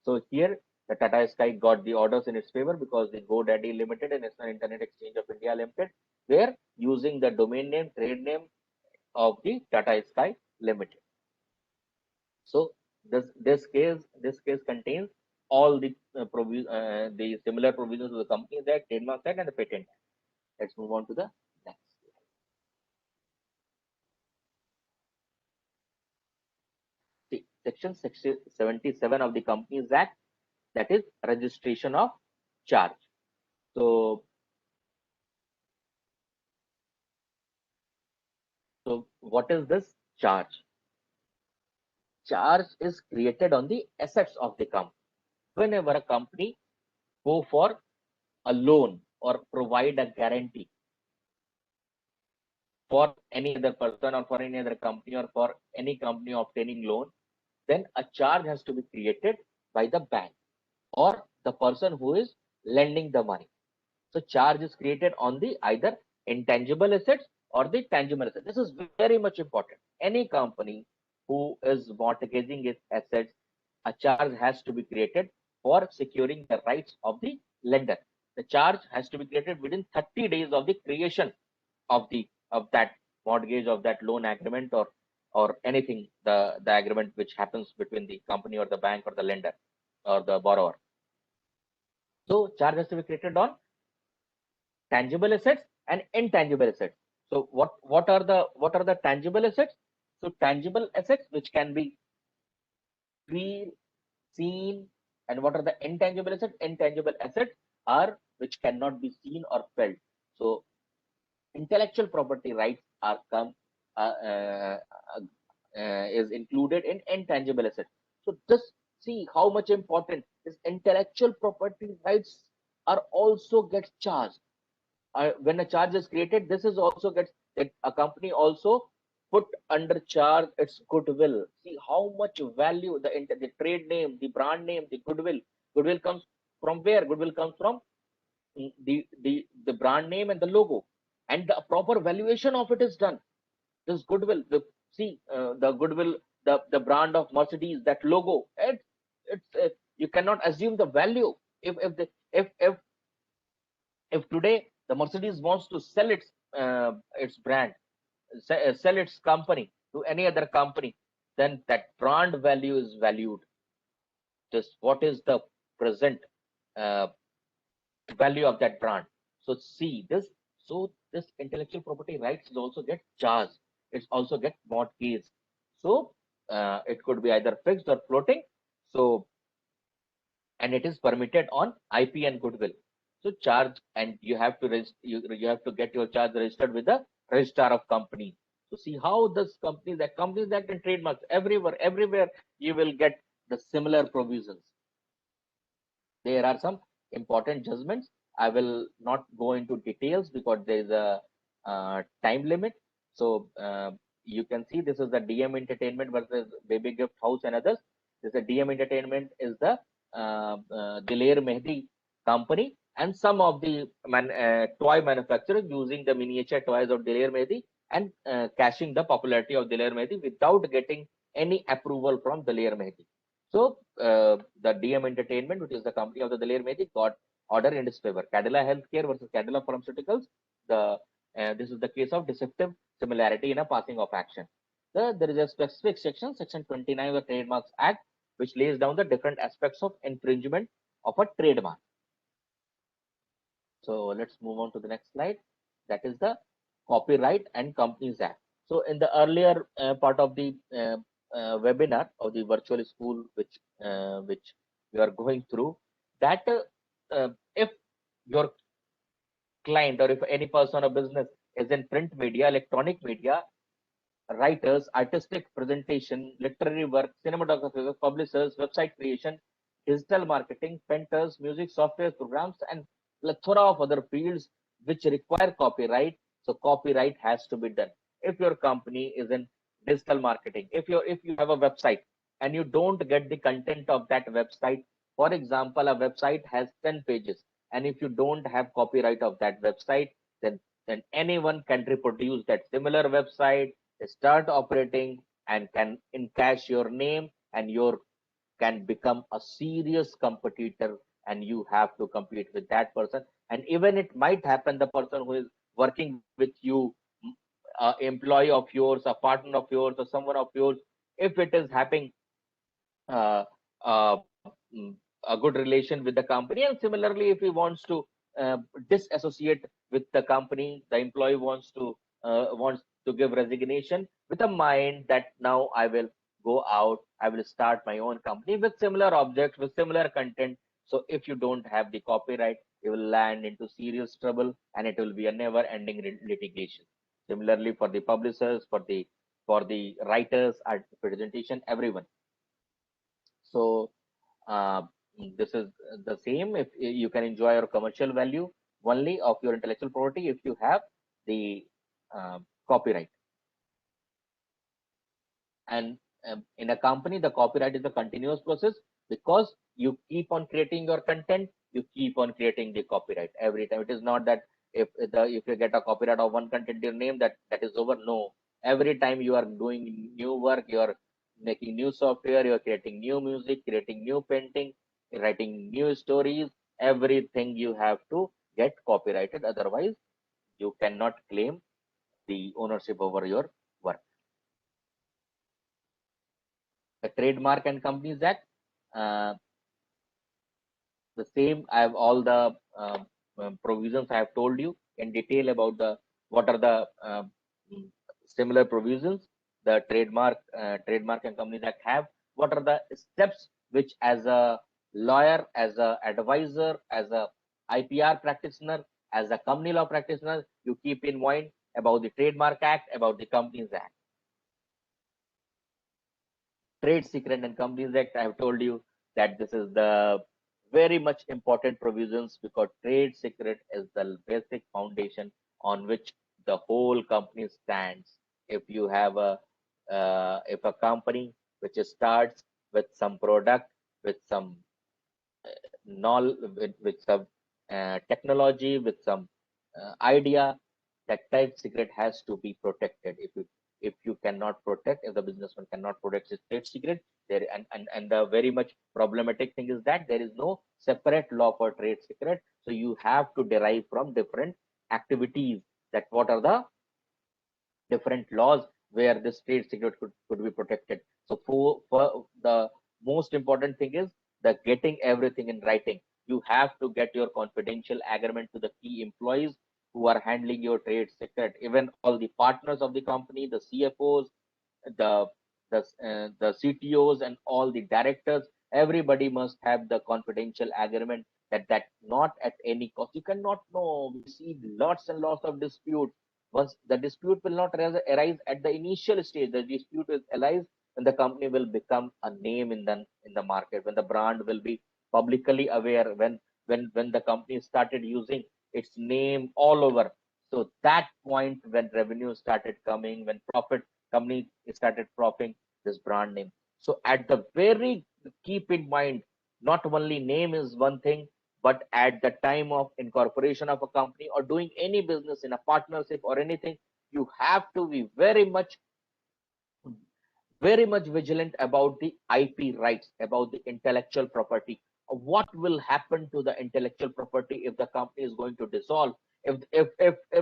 So here the Tata Sky got the orders in its favor because the GoDaddy Limited and National Internet Exchange of India Limited were using the domain name, trade name of the Tata Sky Limited. So this case contains all the similar provisions of the Companies Act, Trademarks Act, and the Patent Act. Let's move on to the next slide. Section 77 of the Companies Act, that is registration of charge. So what is this charge? Charge is created on the assets of the company. Whenever a company go for a loan or provide a guarantee for any other person or for any other company or for any company obtaining loan, then a charge has to be created by the bank or the person who is lending the money. So charge is created on the either intangible assets or the tangible assets. This is very much important. Any company who is mortgaging its assets, a charge has to be created for securing the rights of the lender. The charge has to be created within 30 days of the creation of that mortgage, of that loan agreement, or or anything, the agreement which happens between the company or the bank or the lender or the borrower. So charge has to be created on tangible assets and intangible assets. So what are the tangible assets? So tangible assets which can be feel, seen, and what are the intangible assets? Intangible assets are which cannot be seen or felt. So intellectual property rights are is included in intangible assets. So just see how much important is intellectual property rights are also get charged. When a charge is created, this is also gets a company also put under charge its goodwill. See how much value the trade name, the brand name, the goodwill. Goodwill comes from where? Goodwill comes from the brand name and the logo, and the proper valuation of it is done. This goodwill, the goodwill, the brand of Mercedes, that logo, it's you cannot assume the value. If today the Mercedes wants to sell its brand, sell its company to any other company, then that brand value is valued. Just what is the present uh, value of that brand? So see this. So this intellectual property rights is also get charged. It's also get mortgaged. So it could be either fixed or floating. So and it is permitted on IP and goodwill. So charge, and you have to you have to get your charge registered with the registrar of company. So see how this Companies Act and trademarks, everywhere you will get the similar provisions. There are some important judgments. I will not go into details because there is a time limit. So you can see this is the DM Entertainment versus Baby Gift House and others. This is DM Entertainment is the Diler Mehdi company, and some of the toy manufacturers using the miniature toys of Diler Mehdi and cashing the popularity of Diler Mehdi without getting any approval from Diler Mehdi. So the DM Entertainment, which is the company of the Daler Mehdi, got order in its favor. Cadila Healthcare versus Cadila Pharmaceuticals. This is the case of deceptive similarity in a passing of action. There is a specific section, Section 29 of the Trademarks Act, which lays down the different aspects of infringement of a trademark. So let's move on to the next slide. That is the Copyright and Companies Act. So in the earlier part of the webinar of the virtual school, which we are going through, that if your client or if any person or business is in print media, electronic media, writers, artistic presentation, literary work, cinematographers, publishers, website creation, digital marketing, painters, music, software programs, and plethora of other fields which require copyright. So copyright has to be done. If your company is in digital marketing, if you have a website and you don't get the content of that website, for example, a website has 10 pages, and if you don't have copyright of that website, then anyone can reproduce that similar website, start operating, and can encash your name, and your can become a serious competitor, and you have to compete with that person. And even it might happen the person who is working with you, employee of yours, a partner of yours, or someone of yours, if it is having uh, uh, mm, a good relation with the company, and similarly if he wants to disassociate with the company, the employee wants to give resignation with a mind that now I will go out, I will start my own company with similar objects, with similar content. So if you don't have the copyright, you will land into serious trouble, and it will be a never ending litigation. Similarly for the publishers, for the writers, art presentation, everyone. So uh, this is the same. If you can enjoy your commercial value only of your intellectual property if you have the copyright. And in a company, the copyright is a continuous process, because you keep on creating your content, you keep on creating the copyright every time. It is not that if you get a copyright of one content your name, that is over. No, every time you are doing new work, you are making new software, you are creating new music, creating new painting, writing new stories, everything you have to get copyrighted, otherwise you cannot claim the ownership over your work. The Trademark and Companies Act, the same. I have all the provisions I have told you in detail about the what are the similar provisions the Trademark and Companies Act have. What are the steps which, as a lawyer, as a advisor, as a IPR practitioner, as a company law practitioner, you keep in mind about the Trademark Act, about the Companies Act. Trade Secret and Companies Act, I have told you that this is the very much important provisions, because trade secret is the basic foundation on which the whole company stands. If you have if a company which starts with some product, with some knowledge, with some technology, with some idea, that type secret has to be protected. If you cannot protect, if the businessman cannot protect his trade secret, there and the very much problematic thing is that there is no separate law for trade secret. So you have to derive from different activities that what are the different laws where this trade secret could be protected. So for the most important thing is the getting everything in writing. You have to get your confidential agreement to the key employees who are handling your trade secret, even all the partners of the company, the CFOs, the the CTOs, and all the directors. Everybody must have the confidential agreement that not at any cost. You cannot know. We see lots and lots of dispute. Once the dispute will not arise at the initial stage, the dispute will arise when the company will become a name in the market, when the brand will be publicly aware, when the company started using its name all over. So that point, when revenue started coming, when profit company started profiting this brand name. So at the very, keep in mind, not only name is one thing, but at the time of incorporation of a company or doing any business in a partnership or anything, you have to be very much vigilant about the IP rights, about the intellectual property. What will happen to the intellectual property if the company is going to dissolve? If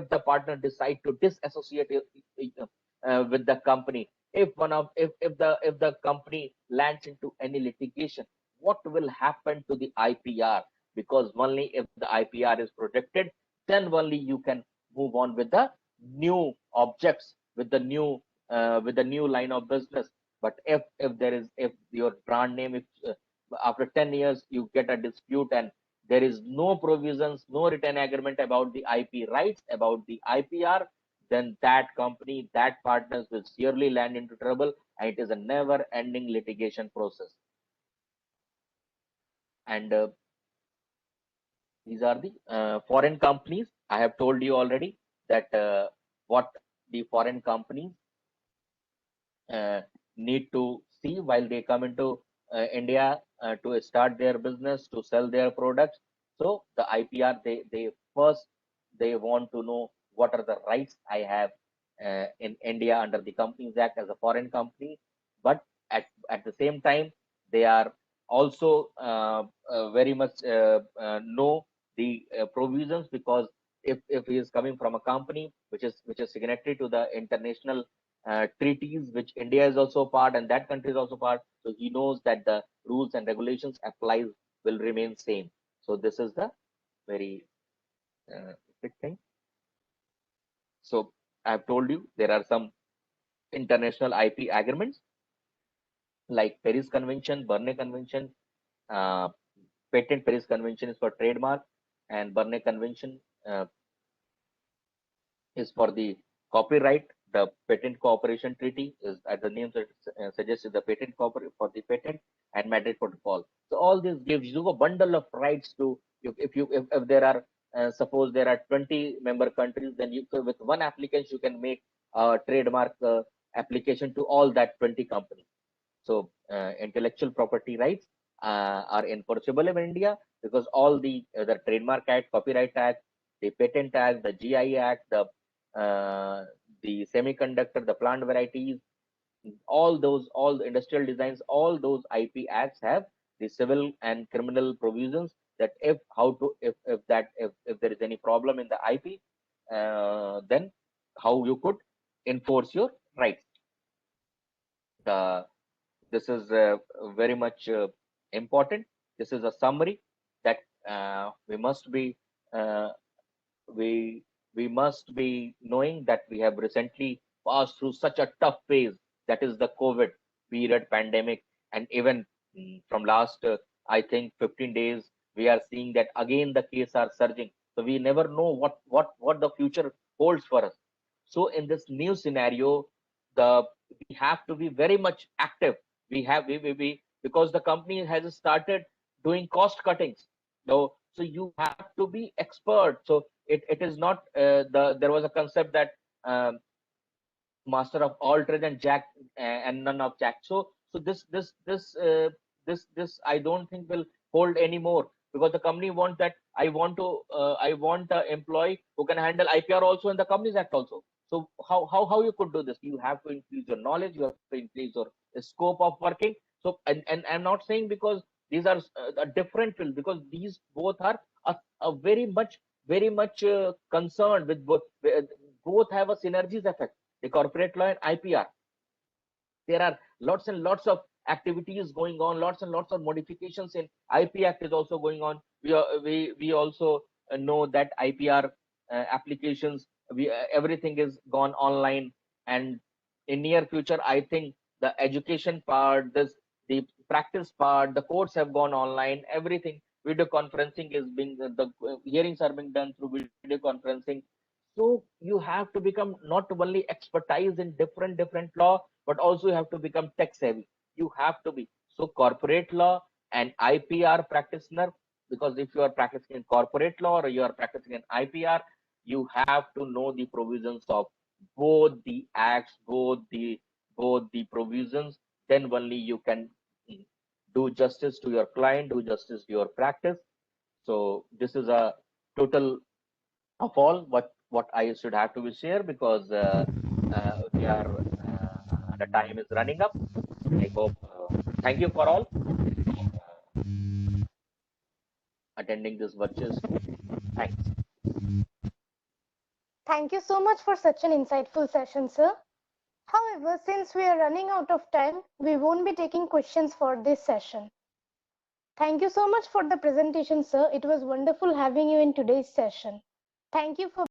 the partner decide to disassociate with the company, if the company lands into any litigation, what will happen to the IPR? Because only if the IPR is protected, then only you can move on with the new objects, with the new line of business. But if your brand name, if after 10 years you get a dispute and there is no provisions, no written agreement about the IP rights, about the IPR, then that company, that partners will surely land into trouble, and it is a never ending litigation process. And these are the foreign companies. I have told you already that what the foreign companies need to see while they come into India to start their business, to sell their products. So the IPR, they first they want to know what are the rights I have in India under the Companies Act as a foreign company. But at the same time, they are also very much know the provisions, because if he is coming from a company which is signatory to the international treaties, which India is also part and that country is also part. So he knows that the rules and regulations applies will remain same. So this is the very big thing. So I have told you there are some international IP agreements like Paris Convention, Berne Convention, uh, Patent Paris Convention is for trademark, and Berne Convention is for the copyright. The Patent Cooperation Treaty is, as the name suggests, is the patent for the patent, and Madrid Protocol. So all this gives you a bundle of rights to, if there are suppose there are 20 member countries, then you with one application you can make a trademark application to all that 20 companies. So intellectual property rights are enforceable in India, because all the Trademark Act, Copyright Act, the Patent Act, the GI Act, the semiconductor, the plant varieties, all the industrial designs, all those IP acts have the civil and criminal provisions that if there is any problem in the IP, then how you could enforce your rights. The this is very much important. This is a summary that we must be uh, we we must be knowing that we have recently passed through such a tough phase, that is the COVID period pandemic. And even from last I think 15 days, we are seeing that again the cases are surging. So we never know what the future holds for us. So in this new scenario, the we have to be very much active. We because the company has started doing cost cuttings. So you have to be expert. So it is not there was a concept that um, master of all trades and jack and none of jack. So this I don't think will hold anymore, because the company wants that I want a employee who can handle IPR also in the Companies Act also. So how you could do this? You have to increase your knowledge, you have to increase your scope of working. So and I'm not saying because these are a different field, because these both are a very much concerned with both have a synergies effect, the corporate law and IPR. There are lots and lots of activities going on, lots and lots of modifications in IP Act is also going on. We also know that IPR applications, everything is gone online. And in near future, I think the education part, the practice part, the courts have gone online. Everything video conferencing is being the hearings are being done through video conferencing. So you have to become not only expertise in different law, but also you have to become tech savvy. You have to be. So corporate law and IPR practitioner, because if you are practicing in corporate law or you are practicing in IPR, you have to know the provisions of both the acts, both the provisions. Then only you can do justice to your client, do justice to your practice. So this is a total of all what I should have to share, because we are the time is running up. I hope. Thank you for all attending this virtual school. Thanks. Thank you so much for such an insightful session, sir. However, since we are running out of time, we won't be taking questions for this session. Thank you so much for the presentation, sir. It was wonderful having you in today's session. Thank you for